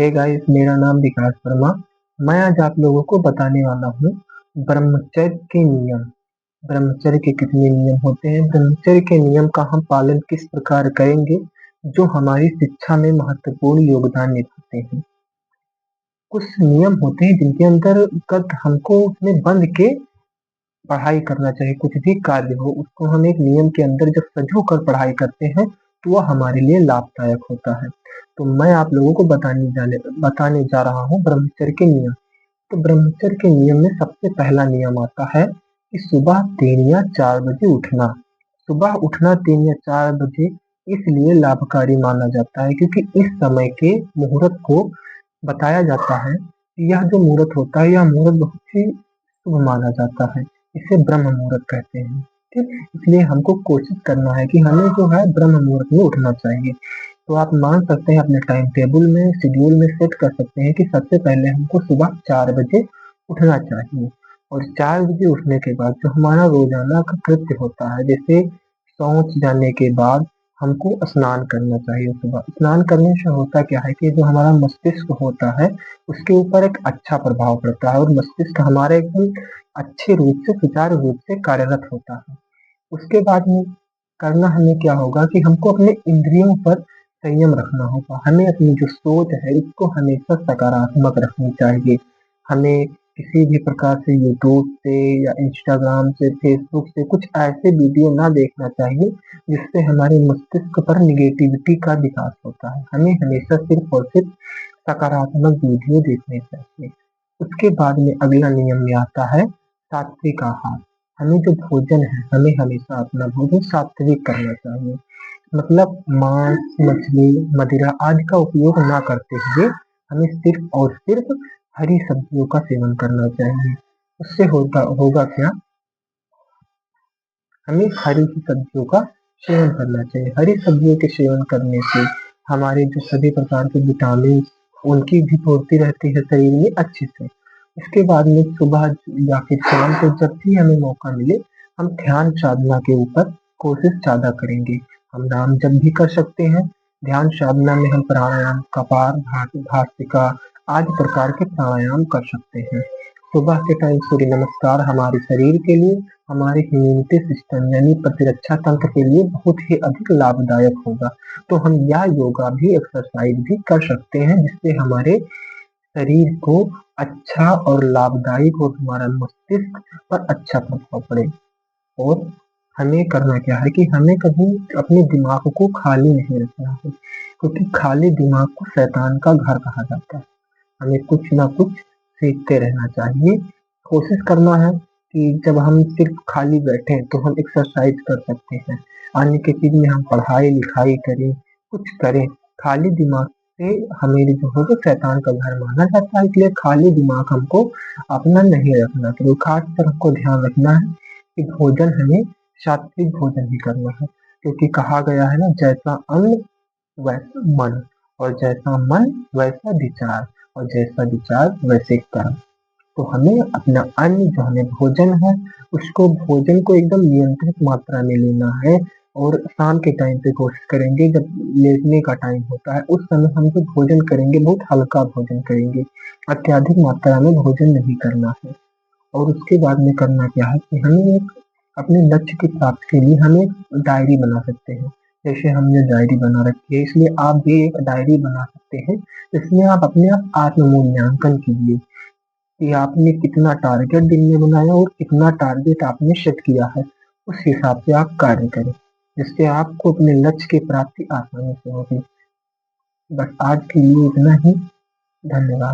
Hey guys, मेरा नाम विकास वर्मा। मैं आज आप लोगों को बताने वाला हूँ ब्रह्मचर्य के नियम। ब्रह्मचर्य के कितने नियम होते हैं, ब्रह्मचर्य के नियम का हम पालन किस प्रकार करेंगे जो हमारी शिक्षा में महत्वपूर्ण योगदान निभाते हैं। कुछ नियम होते हैं जिनके अंतर्गत हमको उसमें बंध के पढ़ाई करना चाहिए। कुछ भी कार्य हो उसको हम एक नियम के अंदर जब सजो कर पढ़ाई करते हैं तो वह हमारे लिए लाभदायक होता है। तो मैं आप लोगों को बताने जा रहा हूँ ब्रह्मचर्य के नियम। तो ब्रह्मचर्य के नियम में सबसे पहला नियम आता है कि सुबह 3 या 4 बजे उठना। सुबह उठना 3 या 4 बजे इसलिए लाभकारी माना जाता है क्योंकि इस समय के मुहूर्त को बताया जाता है कि यह जो मुहूर्त होता है यह मुहूर्त बहुत ही शुभ माना जाता है। इसे ब्रह्म मुहूर्त कहते हैं। ठीक, इसलिए हमको कोशिश करना है कि हमें जो है ब्रह्म मुहूर्त में उठना चाहिए। तो आप मान सकते हैं अपने टाइम टेबल में शेड्यूल में सेट कर सकते हैं कि सबसे पहले हमको सुबह 4 बजे उठना चाहिए। और 4 बजे उठने के बाद जो हमारा रोजाना का कृत्य होता है, जैसे शौच जाने के बाद हमको स्नान करना चाहिए। सुबह स्नान करने से होता क्या है कि जो हमारा मस्तिष्क होता है उसके ऊपर एक अच्छा प्रभाव पड़ता है और मस्तिष्क हमारे एकदम अच्छे रूप से सुचारू रूप से कार्यरत होता है। उसके बाद में करना हमें क्या होगा कि हमको अपने इंद्रियों पर संयम रखना होगा। हमें अपनी जो सोच है इसको हमेशा सकारात्मक रखनी चाहिए। हमें किसी भी प्रकार से यूट्यूब से या इंस्टाग्राम से, फेसबुक से कुछ ऐसे वीडियो ना देखना चाहिए जिससे हमारे मस्तिष्क पर निगेटिविटी का विकास होता है। हमें हमेशा सिर्फ और सिर्फ सकारात्मक वीडियो देखने चाहिए। उसके बाद में अगला नियम में आता है सात्विक आहार। हमें जो भोजन है हमें हमेशा अपना भोजन सात्विक करना चाहिए। मतलब मांस, मछली, मदिरा आदि का उपयोग ना करते हुए हमें सिर्फ और सिर्फ हरी सब्जियों का सेवन करना चाहिए। उससे होगा होगा क्या, हमें हरी की सब्जियों का सेवन करना चाहिए। हरी सब्जियों के सेवन करने से हमारे जो सभी प्रकार के विटामिन उनकी भी पूर्ति रहती है शरीर में अच्छे से। इसके बाद में सुबह या फिर शाम को जब भी हमें मौका मिले हम ध्यान साधना के ऊपर कोशिश ज्यादा करेंगे। हम नाम जप भी कर सकते हैं। ध्यान साधना में हम प्राणायाम, कपाल भास्त्रिका आदि प्रकार के प्राणायाम कर सकते हैं। सुबह के टाइम सूर्य नमस्कार हमारे शरीर के लिए, हमारे इम्यूनिटी सिस्टम यानी प्रतिरक्षा तंत्र के लिए बहुत ही अधिक लाभदायक होगा। तो हम यह योगा भी, एक्सरसाइज भी कर सकते हैं जिससे हमारे शरीर को अच्छा और लाभदायक और हमारा मस्तिष्क पर अच्छा प्रभाव पड़े। और हमें करना क्या है कि हमें कभी अपने दिमाग को खाली नहीं रखना है क्योंकि खाली दिमाग को शैतान का घर कहा जाता है। हमें कुछ ना कुछ सीखते रहना चाहिए। कोशिश करना है कि जब हम सिर्फ खाली बैठे तो हम एक्सरसाइज कर सकते हैं, अन्य की चीज में हम पढ़ाई लिखाई करें, कुछ करें। खाली दिमाग से हमें जो होगा शैतान का घर माना जाता है, इसलिए खाली दिमाग हमको अपना नहीं रखना। तो खासकर हमको ध्यान रखना है कि भोजन हमें सात्विक भोजन ही करना है क्योंकि कहा गया है ना, जैसा अन्न वैसा मन, और जैसा मन वैसा विचार, और जैसा विचार वैसे कर्म। तो हमें अपना अन्न जो हमें भोजन है उसको भोजन को एकदम नियंत्रित मात्रा में लेना है। और शाम के टाइम पे कोशिश करेंगे, जब लेटने का टाइम होता है उस समय हम जो भोजन करेंगे बहुत हल्का भोजन करेंगे, अत्यधिक मात्रा में भोजन नहीं करना है। और उसके बाद में करना क्या है कि हमें एक अपने लक्ष्य की प्राप्ति के लिए हम एक डायरी बना सकते हैं। जैसे हमने डायरी बना रखी है, इसलिए आप भी एक डायरी बना सकते हैं। इसमें आप अपने आप आत्म मूल्यांकन कीजिए कि आपने कितना टारगेट दिन में बनाया और कितना टारगेट आपने सेट किया है। उस हिसाब से आप कार्य करें जिससे आपको अपने लक्ष्य की प्राप्ति आसानी से होगी। बस आज के लिए इतना ही। धन्यवाद।